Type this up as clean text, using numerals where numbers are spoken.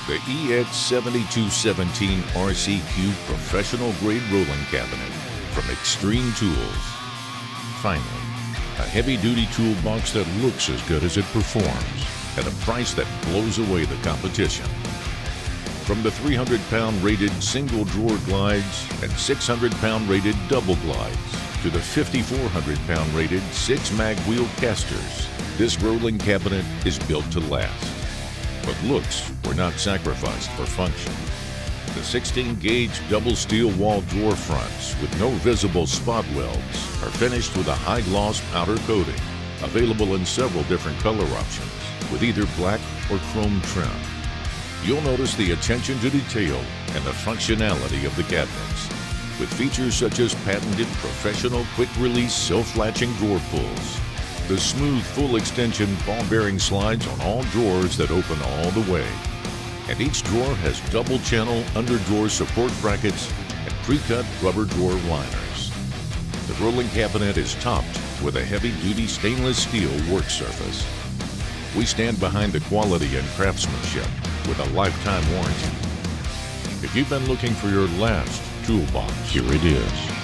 The EX7217RCQ professional grade rolling cabinet from Extreme Tools. Finally, a heavy-duty toolbox that looks as good as it performs at a price that blows away the competition. From the 300-pound rated single drawer glides and 600-pound rated double glides to the 5,400-pound rated 6-mag wheel casters, this rolling cabinet is built to last. But looks were not sacrificed for function. The 16-gauge double steel wall drawer fronts with no visible spot welds are finished with a high-gloss powder coating, available in several different color options with either black or chrome trim. You'll notice the attention to detail and the functionality of the cabinets, with features such as patented professional quick-release self-latching drawer pulls, the smooth full extension ball bearing slides on all drawers that open all the way, and each drawer has double channel under drawer support brackets and pre-cut rubber drawer liners. The rolling cabinet is topped with a heavy-duty stainless steel work surface. We stand behind the quality and craftsmanship with a lifetime warranty. If you've been looking for your last toolbox, here it is.